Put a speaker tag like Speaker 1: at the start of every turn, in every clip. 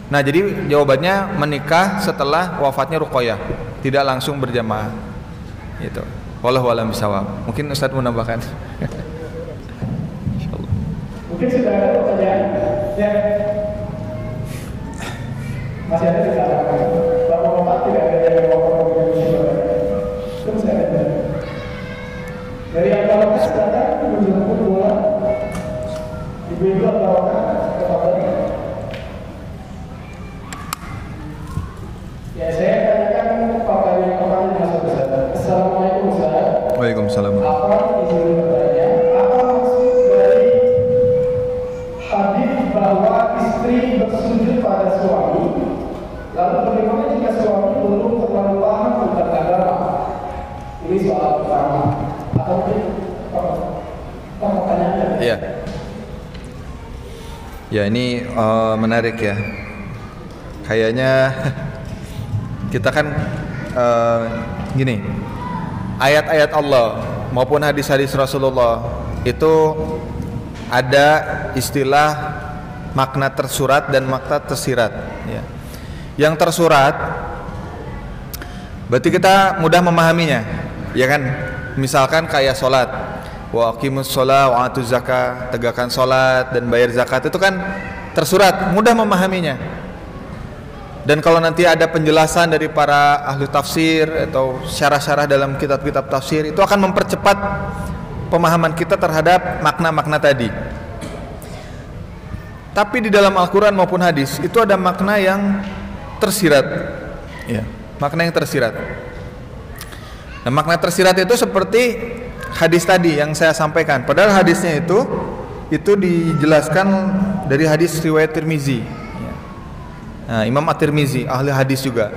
Speaker 1: Nah, jadi jawabannya menikah setelah wafatnya Ruqayyah, tidak langsung berjamaah. Gitu. Wallahu a'lam bishawab. Mungkin Ustaz mau menambahkan.
Speaker 2: Mungkin sudah ada pertanyaan. Ya. Masih ada di sana. Bapak-bapak tidak ada yang bapak-bapak terus ada. Dari yang kalau silakan menjemput bola. Ibu-ibu atau bapak. Ya, saya tanyakan Bapak yang kemarin masuk ke sana. Assalamualaikum Ustaz.
Speaker 1: Waalaikumsalam.
Speaker 2: Apa izin bertanya? Apa maksud dari hadis bahwa istri bersujud pada suami? Lalu bagaimana jika suami belum terlalu paham tentang agama? Ini soal pertama. Atau pertanyaannya?
Speaker 1: Iya. Ya, ini menarik ya. Kayaknya kita kan gini, ayat-ayat Allah maupun hadis-hadis Rasulullah itu ada istilah makna tersurat dan makna tersirat ya. Yang tersurat berarti kita mudah memahaminya, ya kan? Misalkan kayak sholat, wa aqimus sholat wa atuz zakat, tegakkan sholat dan bayar zakat, itu kan tersurat, mudah memahaminya. Dan kalau nanti ada penjelasan dari para ahli tafsir atau syarah-syarah dalam kitab-kitab tafsir, itu akan mempercepat pemahaman kita terhadap makna-makna tadi. Tapi di dalam Al-Quran maupun hadis itu ada makna yang tersirat ya, makna yang tersirat. Nah, makna tersirat itu seperti hadis tadi yang saya sampaikan. Padahal hadisnya itu dijelaskan dari hadis riwayat Tirmizi. Nah, Imam At-Tirmizi ahli hadis juga.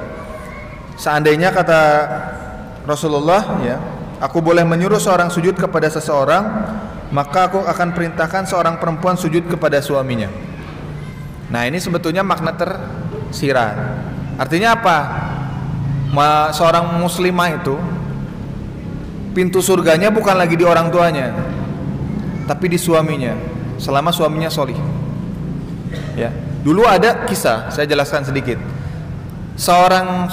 Speaker 1: Seandainya kata Rasulullah ya, aku boleh menyuruh seorang sujud kepada seseorang, maka aku akan perintahkan seorang perempuan sujud kepada suaminya. Nah, ini sebetulnya makna tersirat. Artinya apa? Seorang muslimah itu pintu surganya bukan lagi di orang tuanya, tapi di suaminya, selama suaminya sholih. Ya. Dulu ada kisah, saya jelaskan sedikit. Seorang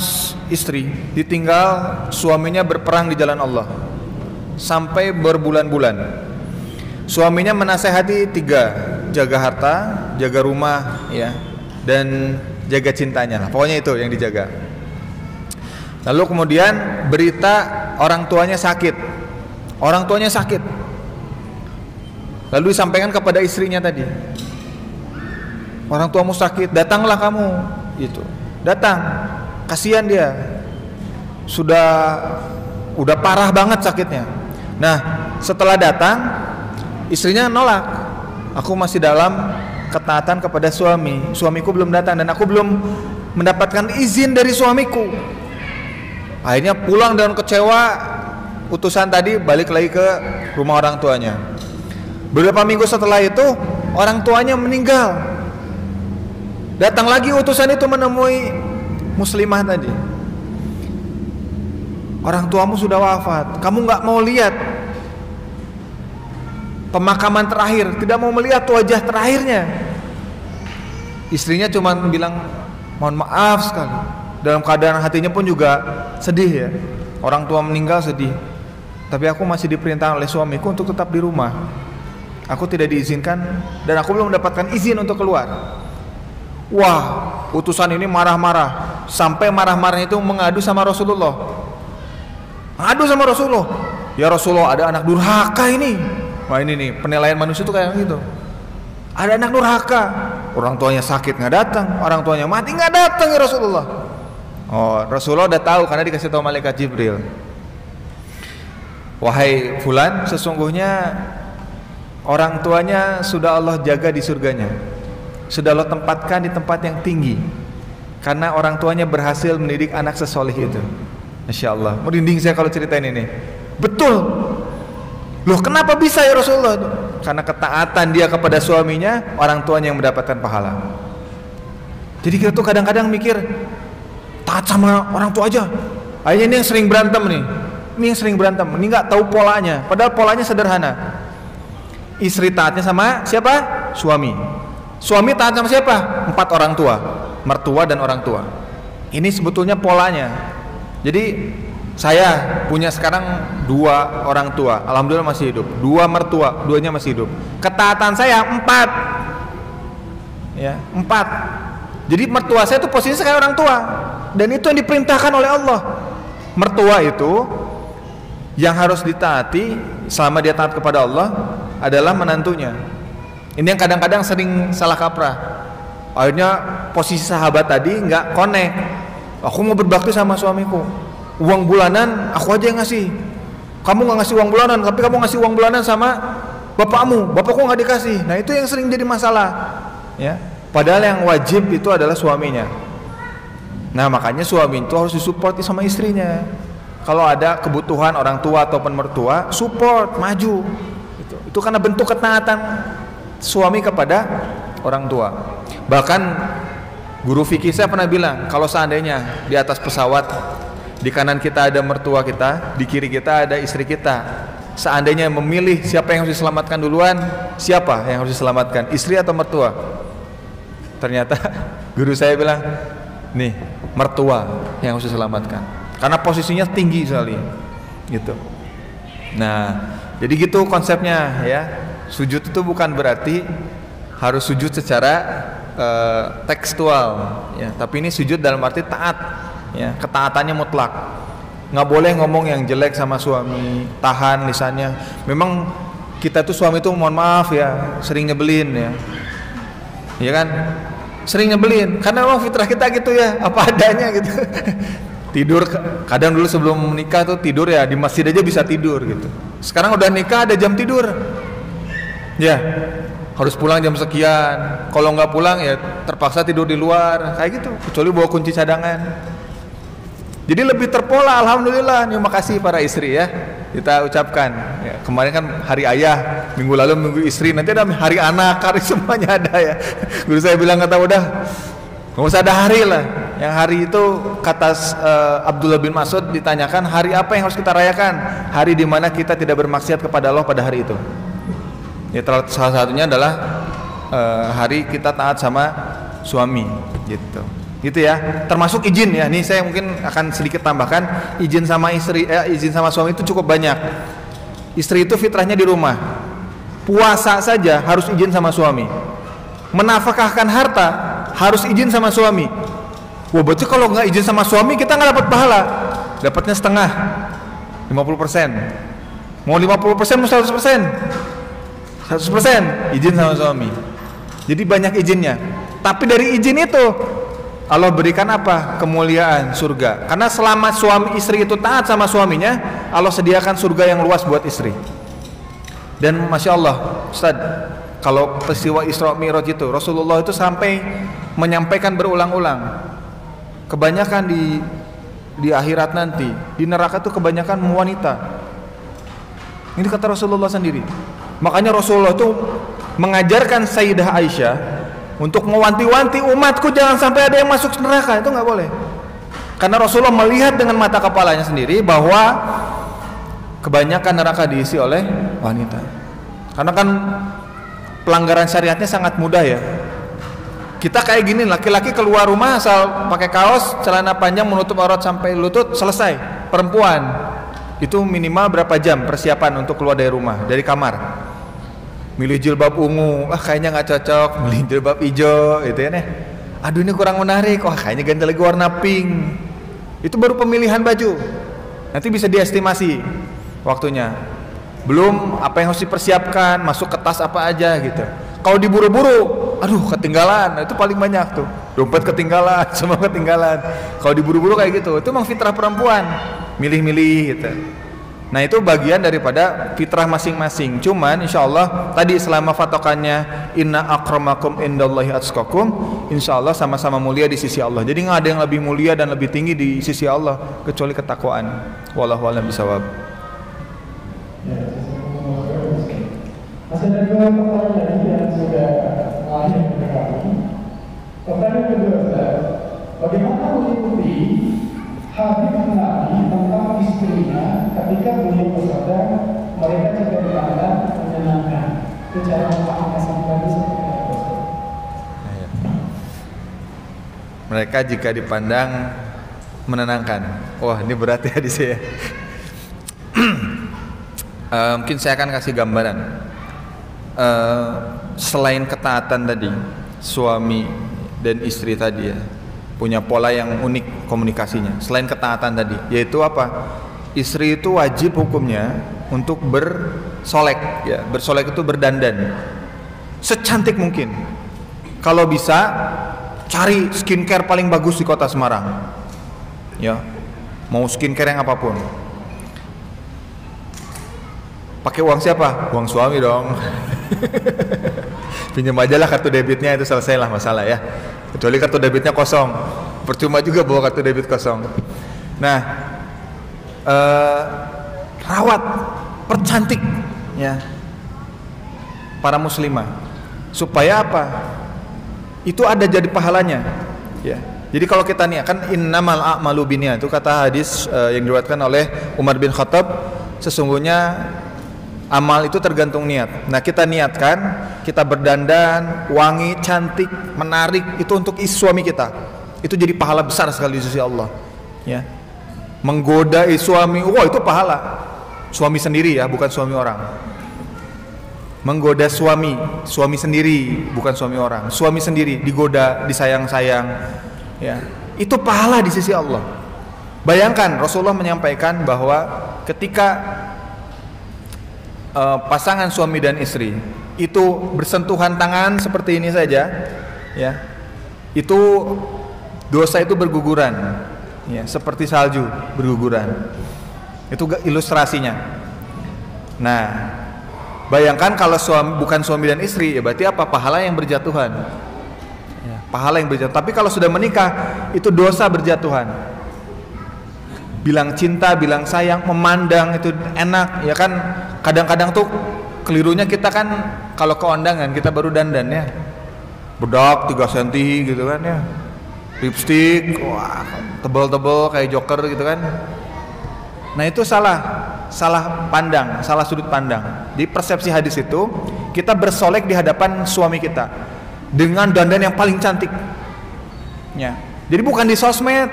Speaker 1: istri ditinggal suaminya berperang di jalan Allah sampai berbulan-bulan. Suaminya menasehati 3, jaga harta, jaga rumah ya, dan jaga cintanya lah. Pokoknya itu yang dijaga. Lalu kemudian berita orang tuanya sakit. Orang tuanya sakit. Lalu disampaikan kepada istrinya tadi. Orang tuamu sakit, datanglah kamu. Gitu. Datang. Kasihan dia. Udah parah banget sakitnya. Nah, setelah datang, istrinya nolak. Aku masih dalam ketaatan kepada suami. Suamiku belum datang dan aku belum mendapatkan izin dari suamiku. Akhirnya pulang dengan kecewa. Utusan tadi balik lagi ke rumah orang tuanya. Beberapa minggu setelah itu orang tuanya meninggal. Datang lagi utusan itu menemui muslimah tadi. Orang tuamu sudah wafat, kamu gak mau lihat pemakaman terakhir, tidak mau melihat wajah terakhirnya. Istrinya cuma bilang mohon maaf sekali. Dalam keadaan hatinya pun juga sedih ya. Orang tua meninggal sedih. Tapi aku masih diperintahkan oleh suamiku untuk tetap di rumah. Aku tidak diizinkan dan aku belum mendapatkan izin untuk keluar. Wah, utusan ini marah-marah. Sampai marah-marah itu mengadu sama Rasulullah. Mengadu sama Rasulullah. Ya Rasulullah, ada anak durhaka ini. Wah, ini nih penilaian manusia itu kayak gitu. Ada anak durhaka. Orang tuanya sakit nggak datang, orang tuanya mati nggak datang ya Rasulullah. Oh, Rasulullah udah tahu karena dikasih tahu malaikat Jibril. Wahai fulan, sesungguhnya orang tuanya sudah Allah jaga di surganya. Sudah Allah tempatkan di tempat yang tinggi. Karena orang tuanya berhasil mendidik anak sesolih itu. Masya Allah, merinding saya kalau ceritain ini. Betul. Loh, kenapa bisa ya Rasulullah? Karena ketaatan dia kepada suaminya, orang tuanya yang mendapatkan pahala. Jadi kita tuh kadang-kadang mikir taat sama orang tua aja. Akhirnya ini yang sering berantem nih. Ini yang sering berantem. Ini nggak tahu polanya. Padahal polanya sederhana. Istri taatnya sama siapa? Suami. Suami taat sama siapa? 4 orang tua. mertua dan orang tua. Ini sebetulnya polanya. Jadi saya punya sekarang 2 orang tua, alhamdulillah masih hidup. 2 mertua, 2-nya masih hidup. Ketaatan saya 4. Ya, 4. Jadi mertua saya itu posisinya kayak orang tua. Dan itu yang diperintahkan oleh Allah. Mertua itu yang harus ditaati selama dia taat kepada Allah adalah menantunya. Ini yang kadang-kadang sering salah kaprah. Akhirnya posisi sahabat tadi nggak connect. Aku mau berbakti sama suamiku, uang bulanan aku aja yang ngasih. Kamu nggak ngasih uang bulanan, tapi kamu ngasih uang bulanan sama bapakmu, bapakku nggak dikasih. Nah itu yang sering jadi masalah, ya. Padahal yang wajib itu adalah suaminya. Nah makanya suami itu harus disupport sama istrinya. Kalau ada kebutuhan orang tua ataupun mertua, support, maju. Itu karena bentuk ketaatan suami kepada orang tua. Bahkan guru fikih saya pernah bilang, kalau seandainya di atas pesawat di kanan kita ada mertua kita, di kiri kita ada istri kita, seandainya memilih siapa yang harus diselamatkan duluan, siapa yang harus diselamatkan, istri atau mertua? Ternyata guru saya bilang, nih mertua yang harus diselamatkan, karena posisinya tinggi sekali, gitu. Nah, jadi gitu konsepnya ya. Sujud itu bukan berarti harus sujud secara tekstual, ya. Tapi ini sujud dalam arti taat, ya. Ketaatannya mutlak. Nggak boleh ngomong yang jelek sama suami, tahan lisannya. Memang kita tuh suami tuh mohon maaf ya, sering nyebelin ya, ya kan? Sering nyebelin, karena memang fitrah kita gitu ya, apa adanya gitu. Tidur, kadang dulu sebelum menikah tuh tidur ya di masjid aja bisa tidur gitu. Sekarang udah nikah ada jam tidur, ya harus pulang jam sekian. Kalau nggak pulang ya terpaksa tidur di luar, kayak gitu. Kecuali bawa kunci cadangan. Jadi lebih terpola, alhamdulillah. Terima kasih para istri ya, kita ucapkan. Ya, kemarin kan hari ayah, minggu lalu minggu istri, nanti ada hari anak, hari semuanya ada ya. Guru saya bilang kata udah, nggak usah ada hari lah. Yang hari itu kata Abdullah bin Mas'ud ditanyakan hari apa yang harus kita rayakan? Hari di mana kita tidak bermaksiat kepada Allah pada hari itu. Ya salah satunya adalah hari kita taat sama suami, gitu. Gitu ya. Termasuk izin ya. Nih saya mungkin akan sedikit tambahkan, izin sama istri, izin sama suami itu cukup banyak. Istri itu fitrahnya di rumah. Puasa saja harus izin sama suami. Menafkahkan harta harus izin sama suami. Wah, berarti kalau nggak izin sama suami kita nggak dapat pahala. Dapatnya setengah, 50%. Mau 50% mau 100%. 100% izin sama suami. Jadi banyak izinnya. Tapi dari izin itu Allah berikan apa? Kemuliaan surga. Karena selama suami istri itu taat sama suaminya, Allah sediakan surga yang luas buat istri. Dan masya Allah, Ustaz, kalau peristiwa Isra Mi'raj itu Rasulullah itu sampai menyampaikan berulang-ulang. Kebanyakan di akhirat nanti di neraka itu kebanyakan wanita. Ini kata Rasulullah sendiri. Makanya Rasulullah itu mengajarkan Sayyidah Aisyah untuk mewanti-wanti umatku jangan sampai ada yang masuk neraka. Itu nggak boleh. Karena Rasulullah melihat dengan mata kepalanya sendiri bahwa kebanyakan neraka diisi oleh wanita. Karena kan pelanggaran syariatnya sangat mudah ya. Kita kayak gini, laki-laki keluar rumah asal pakai kaos, celana panjang menutup aurat sampai lutut, selesai. Perempuan itu minimal berapa jam persiapan untuk keluar dari rumah, dari kamar. Milih jilbab ungu, kayaknya nggak cocok. Milih jilbab hijau, gitu ya nih. Aduh ini kurang menarik, kayaknya ganti lagi warna pink. Itu baru pemilihan baju. Nanti bisa diestimasi waktunya. Belum apa yang harus dipersiapkan, masuk ke tas apa aja gitu. Kalau diburu-buru, aduh ketinggalan, itu paling banyak tuh. Dompet ketinggalan, semua ketinggalan. Kalau diburu-buru kayak gitu, itu memang fitrah perempuan, milih-milih gitu. Nah itu bagian daripada fitrah masing-masing. Cuman insya Allah tadi selama patokannya inna akramakum indallahi atqakum, insya Allah sama-sama mulia di sisi Allah. Jadi nggak ada yang lebih mulia dan lebih tinggi di sisi Allah kecuali ketakwaan. Wallahu a'lam bishawab.
Speaker 2: Masih ada dua pertanyaan lagi yang sudah lahir ke kami. Pertanyaan kedua, Ustaz, bagaimana mengikuti hadis Nabi tentang istrinya ketika beliau bersabda mereka jika dipandang menyenangkan? Itu cara memahami tadi seperti apa?
Speaker 1: Mereka jika dipandang menenangkan. Wah, ini berat ya di saya. Mungkin saya akan kasih gambaran. Selain ketaatan tadi, suami dan istri tadi ya punya pola yang unik komunikasinya. Selain ketaatan tadi, yaitu apa? Istri itu wajib hukumnya untuk bersolek, ya. Bersolek itu berdandan secantik mungkin. Kalau bisa cari skincare paling bagus di kota Semarang, ya. Mau skincare yang apapun. Pakai uang siapa? Uang suami dong. Pinjam aja lah kartu debitnya, itu selesai lah masalah ya. Kecuali kartu debitnya kosong, percuma juga bawa kartu debit kosong. Nah, rawat, percantik, ya, para muslimah, supaya apa? Itu ada jadi pahalanya, ya. Jadi kalau kita niat, kan innamal a'malu binniyat, itu kata hadis yang diriwayatkan oleh Umar bin Khattab, sesungguhnya amal itu tergantung niat. Nah, kita niatkan, kita berdandan, wangi, cantik, menarik, itu untuk suami kita. Itu jadi pahala besar sekali di sisi Allah, ya. Menggoda suami, wah itu pahala. Suami sendiri ya, bukan suami orang. Menggoda suami sendiri, bukan suami orang. Suami sendiri digoda, disayang-sayang, ya. Itu pahala di sisi Allah. Bayangkan Rasulullah menyampaikan bahwa ketika pasangan suami dan istri itu bersentuhan tangan seperti ini saja, ya, itu dosa itu berguguran, ya, seperti salju berguguran. Itu ilustrasinya. Nah, bayangkan kalau bukan suami dan istri, ya berarti apa? Pahala yang berjatuhan, ya, pahala yang berjatuhan. Tapi kalau sudah menikah, itu dosa berjatuhan. Bilang cinta, bilang sayang, memandang itu enak, ya kan. Kadang-kadang tuh kelirunya kita kan kalau ke undangan kita baru dandan ya, bedak 3 cm gitu kan ya, lipstick, wah tebel-tebel kayak Joker gitu kan. Nah itu salah pandang, salah sudut pandang. Di persepsi hadis itu kita bersolek di hadapan suami kita dengan dandan yang paling cantik, ya. Jadi bukan di sosmed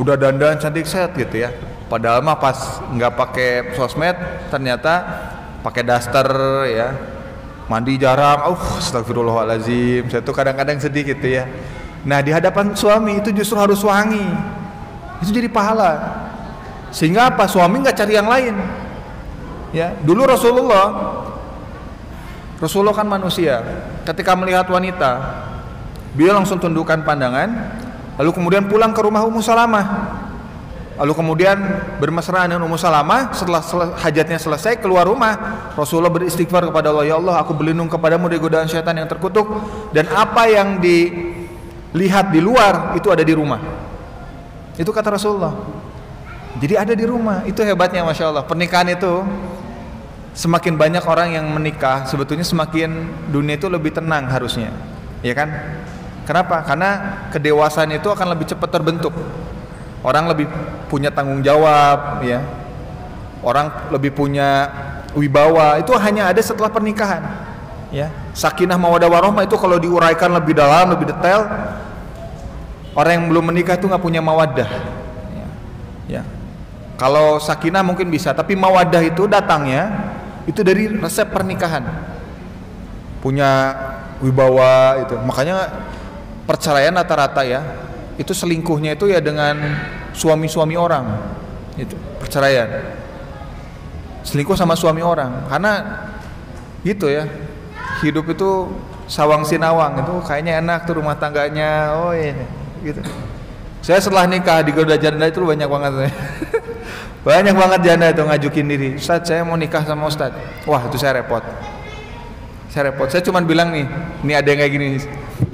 Speaker 1: udah dandan cantik set gitu ya. Padahal mah pas nggak pakai sosmed ternyata pakai daster ya, mandi jarang. Astagfirullahaladzim. Saya tuh kadang-kadang sedih gitu ya. Nah di hadapan suami itu justru harus wangi. Itu jadi pahala. Sehingga apa? Suami nggak cari yang lain. Ya, dulu Rasulullah kan manusia. Ketika melihat wanita, beliau langsung tundukkan pandangan, lalu kemudian pulang ke rumah Ummu Salamah. Lalu kemudian bermesraan dengan Ummu Salamah. Setelah hajatnya selesai, keluar rumah, Rasulullah beristighfar kepada Allah, ya Allah, aku berlindung kepadamu dari godaan syaitan yang terkutuk, dan apa yang dilihat di luar itu ada di rumah. Itu kata Rasulullah. Jadi ada di rumah. Itu hebatnya, Masya Allah. Pernikahan itu semakin banyak orang yang menikah, sebetulnya semakin dunia itu lebih tenang harusnya, ya kan? Kenapa? Karena kedewasaan itu akan lebih cepat terbentuk. Orang lebih punya tanggung jawab, ya. Orang lebih punya wibawa. Itu hanya ada setelah pernikahan, ya. Sakinah mawaddah warahmah itu kalau diuraikan lebih dalam, lebih detail, orang yang belum menikah itu nggak punya mawaddah, ya. Kalau sakinah mungkin bisa, tapi mawaddah itu datangnya itu dari resep pernikahan. Punya wibawa itu. Makanya perceraian rata-rata ya, itu selingkuhnya itu ya dengan suami-suami orang. Itu perceraian. Selingkuh sama suami orang. Karena gitu ya. Hidup itu sawang sinawang, itu kayaknya enak tuh rumah tangganya. Oh ini gitu. Saya setelah nikah di Garuda Janda itu banyak banget. Banyak banget janda itu ngajukin diri, Ustadz saya mau nikah sama Ustadz. Wah itu saya repot. Saya cuma bilang nih, ini ada yang kayak gini,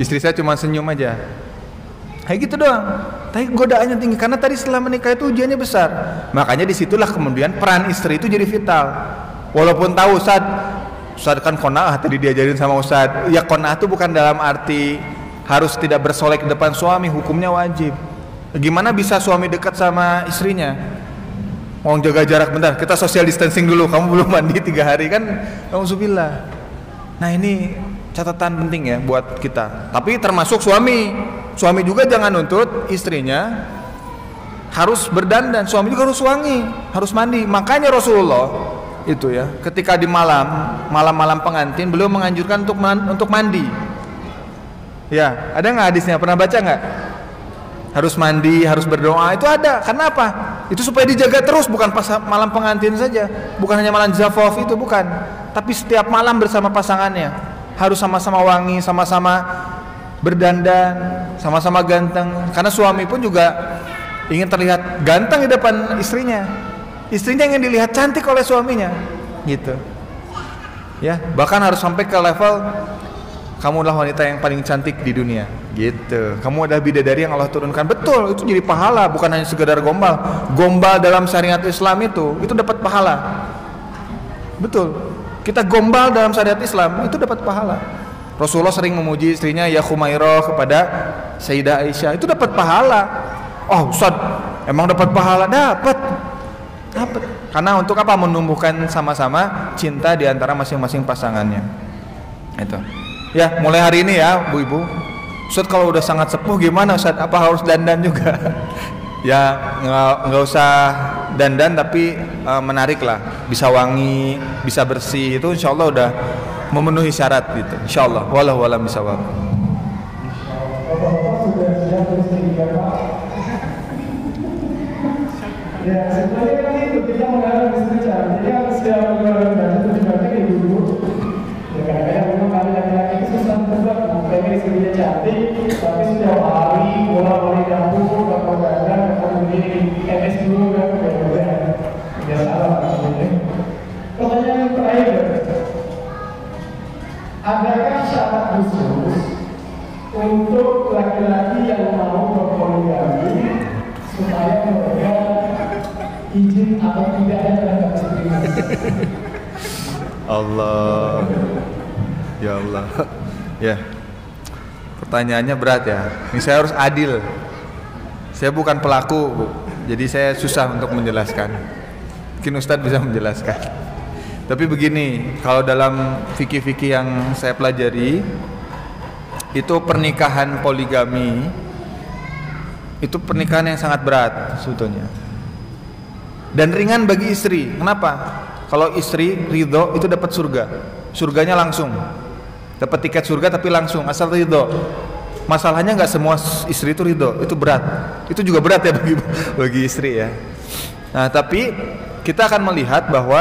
Speaker 1: istri saya cuma senyum aja. Kayak gitu doang. Tapi godaannya tinggi karena tadi setelah menikah itu ujiannya besar. Makanya disitulah kemudian peran istri itu jadi vital. Walaupun tahu Ustadz kan qanaah tadi diajarin sama Ustadz. Ya qanaah itu bukan dalam arti harus tidak bersolek di depan suami, hukumnya wajib. Gimana bisa suami dekat sama istrinya? Mau jaga jarak bentar, kita social distancing dulu. Kamu belum mandi 3 hari kan? Nauzubillah. Nah ini catatan penting ya buat kita. Tapi termasuk suami. Suami juga jangan nuntut istrinya harus berdandan, suami juga harus wangi, harus mandi. Makanya Rasulullah itu ya, ketika di malam-malam pengantin, beliau menganjurkan untuk mandi. Ya, ada nggak hadisnya? Pernah baca nggak? Harus mandi, harus berdoa, itu ada. Karena apa? Itu supaya dijaga terus, bukan pas malam pengantin saja, bukan hanya malam zafaf itu, bukan. Tapi setiap malam bersama pasangannya harus sama-sama wangi, sama-sama berdandan, sama-sama ganteng. Karena suami pun juga ingin terlihat ganteng di depan istrinya. Istrinya ingin dilihat cantik oleh suaminya, gitu. Ya, bahkan harus sampai ke level kamulah wanita yang paling cantik di dunia, gitu. Kamu adalah bidadari yang Allah turunkan. Betul, itu jadi pahala, bukan hanya sekedar gombal. Gombal dalam syariat Islam itu dapat pahala. Betul. Kita gombal dalam syariat Islam itu dapat pahala. Rasulullah sering memuji istrinya ya Khumairah kepada Sayyidah Aisyah, itu dapat pahala. Oh Ustaz, emang dapat pahala? Dapat. Karena untuk apa? Menumbuhkan sama-sama cinta di antara masing-masing pasangannya. Itu. Ya, mulai hari ini ya, Bu Ibu. Ustaz kalau udah sangat sepuh gimana Ustaz? Apa harus dandan juga? Ya, nggak usah dandan tapi menarik lah. Bisa wangi, bisa bersih. Itu insya Allah udah memenuhi syarat gitu. Insya Allah. Wallahu a'lam bishawab.
Speaker 2: Ya, sebenarnya kan itu kita mengarah istri cantik. Jadi harus siap mengarahkan itu juga kayak dulu. Ya kadang-kadang memang kami laki-laki itu susah tebak. Pengen istrinya cantik, tapi setiap hari bola-bola dapur, kapal dandan, kapal begini, MS dulu kan, kayak ya salah maksudnya. Pertanyaan yang terakhir, adakah syarat khusus untuk laki-laki yang mau berpoligami supaya mereka izin atau tidak terhadap istrinya?
Speaker 1: Allah, ya Allah, ya. Pertanyaannya berat ya. Ini saya harus adil. Saya bukan pelaku, Bu. Jadi saya susah untuk menjelaskan. Mungkin Ustadz bisa menjelaskan. Tapi begini, kalau dalam fikih-fikih yang saya pelajari, itu pernikahan poligami itu pernikahan yang sangat berat sebetulnya. Dan ringan bagi istri. Kenapa? Kalau istri ridho itu dapat surga. Surganya langsung. Dapat tiket surga tapi langsung asal ridho. Masalahnya nggak semua istri itu ridho, itu berat. Itu juga berat ya bagi istri ya. Nah, tapi kita akan melihat bahwa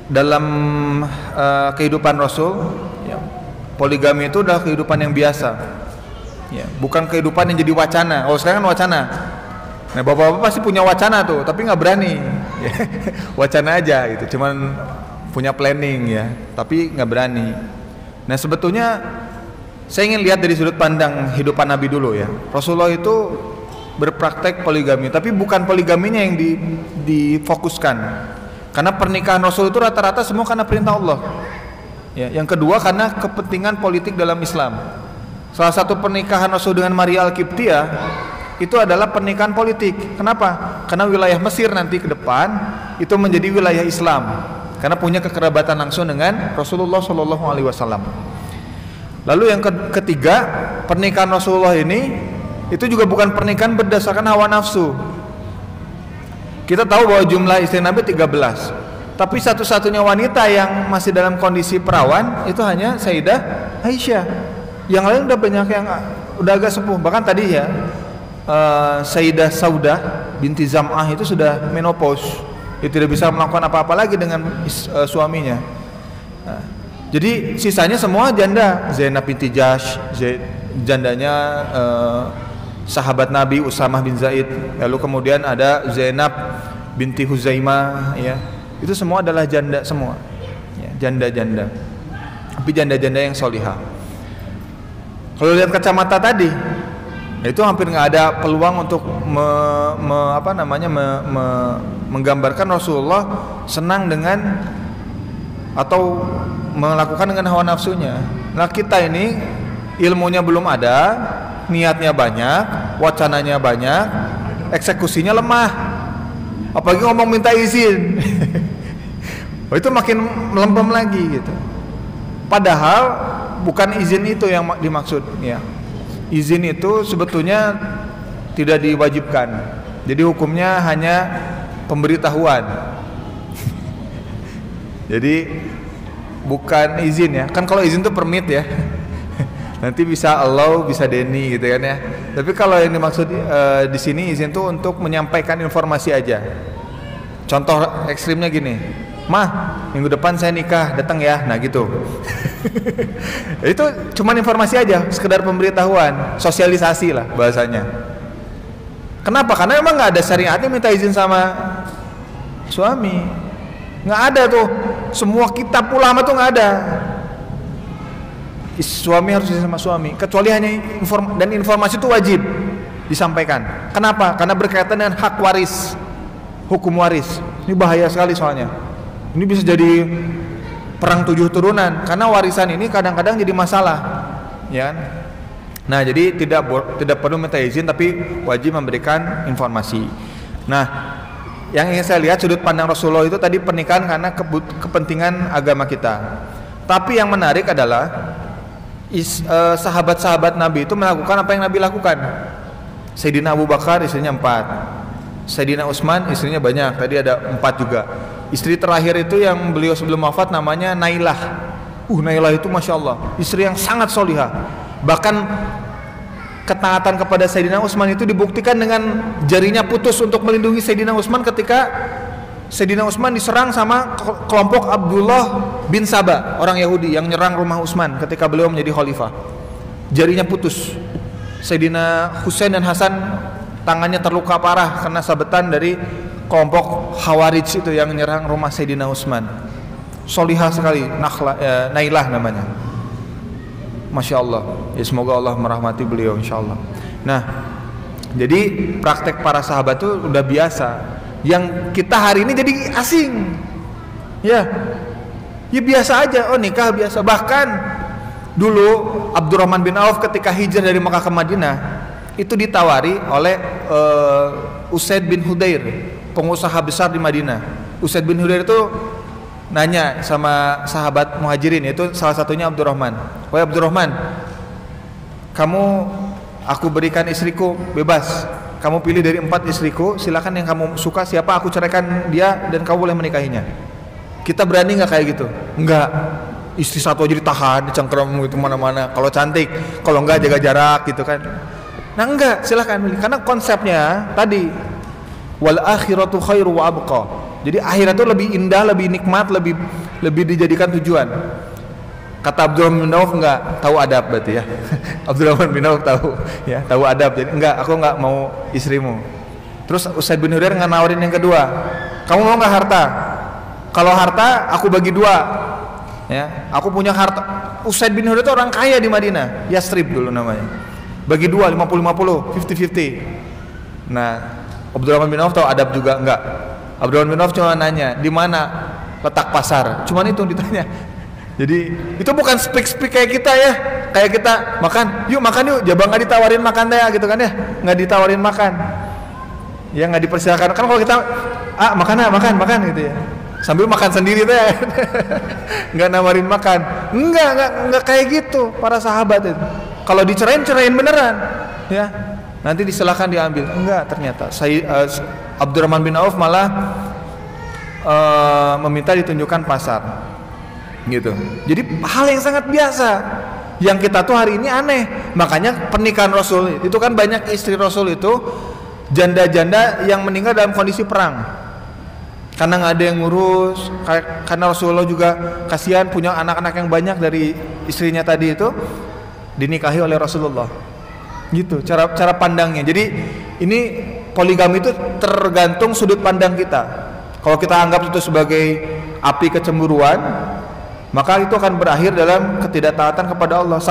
Speaker 1: dalam kehidupan Rasul ya, poligami itu adalah kehidupan yang biasa. Ya, bukan kehidupan yang jadi wacana. Oh, sekarang kan wacana. Nah, bapak-bapak pasti punya wacana tuh, tapi nggak berani. Ya, wacana aja gitu, cuman punya planning ya, tapi nggak berani. Nah, sebetulnya saya ingin lihat dari sudut pandang hidupan Nabi dulu ya. Rasulullah itu berpraktek poligami, tapi bukan poligaminya yang difokuskan. Karena pernikahan Rasul itu rata-rata semua karena perintah Allah. Ya, yang kedua karena kepentingan politik dalam Islam. Salah satu pernikahan Rasul dengan Maria Al-Qibtiyah itu adalah pernikahan politik. Kenapa? Karena wilayah Mesir nanti ke depan itu menjadi wilayah Islam. Karena punya kekerabatan langsung dengan Rasulullah SAW. Lalu yang ketiga, pernikahan Rasulullah ini itu juga bukan pernikahan berdasarkan hawa nafsu. Kita tahu bahwa jumlah istri Nabi 13. Tapi satu-satunya wanita yang masih dalam kondisi perawan itu hanya Sayyidah Aisyah. Yang lain udah banyak yang udah agak sepuh. Bahkan tadi ya Sayyidah Saudah binti Zam'ah itu sudah menopause. Dia tidak bisa melakukan apa-apa lagi dengan suaminya. Nah, jadi sisanya semua janda. Zainab binti Jahsh, jandanya sahabat Nabi Usamah bin Zaid. Lalu kemudian ada Zainab binti Huzaimah ya. Itu semua adalah janda semua. Ya, janda-janda. Tapi janda-janda yang solihah. Kalau lihat kacamata tadi, itu hampir nggak ada peluang untuk menggambarkan Rasulullah senang dengan atau melakukan dengan hawa nafsunya. Nah, kita ini ilmunya belum ada, niatnya banyak, wacananya banyak, eksekusinya lemah. Apalagi ngomong minta izin. Oh, itu makin melempem lagi gitu. Padahal bukan izin itu yang dimaksud ya. izin itu sebetulnya tidak diwajibkan. Jadi hukumnya hanya pemberitahuan. Jadi bukan izin ya. Kan kalau izin itu permit ya. Nanti bisa allow, bisa deny gitu kan ya. Tapi kalau yang dimaksud di sini izin itu untuk menyampaikan informasi aja. Contoh ekstrimnya gini, "Mah, minggu depan saya nikah, datang ya." Nah gitu. Itu cuman informasi aja, sekedar pemberitahuan, sosialisasi lah bahasanya. Kenapa? Karena emang nggak ada syariatnya minta izin sama suami. Nggak ada tuh. Semua kitab ulama tuh nggak ada. Suami harus izin sama suami, kecuali hanya informasi itu wajib disampaikan. Kenapa? Karena berkaitan dengan hak waris, hukum waris. Ini bahaya sekali soalnya. Ini bisa jadi perang 7 turunan karena warisan ini kadang-kadang jadi masalah, ya kan? Nah, jadi tidak perlu minta izin tapi wajib memberikan informasi. Nah, yang ingin saya lihat sudut pandang Rasulullah itu tadi pernikahan karena kepentingan agama kita. Tapi yang menarik adalah sahabat-sahabat Nabi itu melakukan apa yang Nabi lakukan. Sayyidina Abu Bakar istrinya 4, Sayyidina Utsman istrinya banyak, tadi ada 4 juga. Istri terakhir itu yang beliau sebelum wafat namanya Nailah. Nailah itu Masya Allah istri yang sangat solihah. Bahkan ketaatan kepada Sayyidina Utsman itu dibuktikan dengan jarinya putus untuk melindungi Sayyidina Utsman ketika Sayyidina Utsman diserang sama kelompok Abdullah bin Saba, orang Yahudi yang nyerang rumah Utsman ketika beliau menjadi khalifah. Jarinya putus. Sayyidina Husain dan Hasan tangannya terluka parah karena sabetan dari kelompok Khawarij itu yang nyerang rumah Sayyidina Utsman. Solihah sekali, Nailah namanya. Masya Allah. Ya, semoga Allah merahmati beliau insya Allah. Nah, jadi praktek para sahabat itu udah biasa. Yang kita hari ini jadi asing. Ya biasa aja. Nikah biasa. Bahkan dulu Abdurrahman bin Auf ketika hijrah dari Makkah ke Madinah itu ditawari oleh Usaid bin Hudair, pengusaha besar di Madinah. Usaid bin Hudair itu nanya sama sahabat muhajirin, itu salah satunya Abdurrahman. "Wahai Abdurrahman, aku berikan istriku bebas. Kamu pilih dari 4 istriku, silakan yang kamu suka siapa aku ceraikan dia dan kamu boleh menikahinya. Kita berani nggak kayak gitu?" "Enggak. Istri satu aja ditahan, dicengkeram gitu mana-mana. Kalau cantik, kalau enggak jaga jarak gitu kan." Nah enggak, silakan pilih. Karena konsepnya tadi wal akhiratu khairu wa abqa. Jadi akhirat itu lebih indah, lebih nikmat, lebih dijadikan tujuan. Kata Abdurrahman bin Auf, enggak, tahu adab berarti ya. Abdurrahman bin Auf tahu adab. Jadi enggak, aku enggak mau istrimu. Terus Usaid bin Hudair nawarin yang kedua, "Kamu mau enggak harta? Kalau harta aku bagi 2. Ya, aku punya harta." Usaid bin Hudair itu orang kaya di Madinah, Yastrib dulu namanya. Bagi 2, 50-50, 50-50. Nah, Abdurrahman bin Auf tahu adab juga enggak. Abdurrahman bin Auf cuma nanya, "Di mana letak pasar?" Cuman itu ditanya. Jadi itu bukan speak kayak kita ya. Kayak kita makan yuk, jabang nggak ditawarin makan deh gitu kan ya. Nggak ditawarin makan. Ya nggak dipersilakan. Kan kalau kita makan gitu ya. Sambil makan sendiri tuh ya. Nggak nawarin makan. Enggak kayak gitu para sahabat itu. Kalau dicerain beneran ya. Nanti disilakan diambil. Enggak, ternyata Abdurrahman bin Auf malah meminta ditunjukkan pasar. Gitu. Jadi hal yang sangat biasa yang kita tuh hari ini aneh. Makanya pernikahan Rasul itu kan banyak istri Rasul itu janda-janda yang meninggal dalam kondisi perang karena nggak ada yang ngurus. Karena Rasulullah juga kasihan punya anak-anak yang banyak dari istrinya tadi itu dinikahi oleh Rasulullah. Gitu cara pandangnya. Jadi ini poligami itu tergantung sudut pandang kita. Kalau kita anggap itu sebagai api kecemburuan, maka itu akan berakhir dalam ketidaktaatan kepada Allah.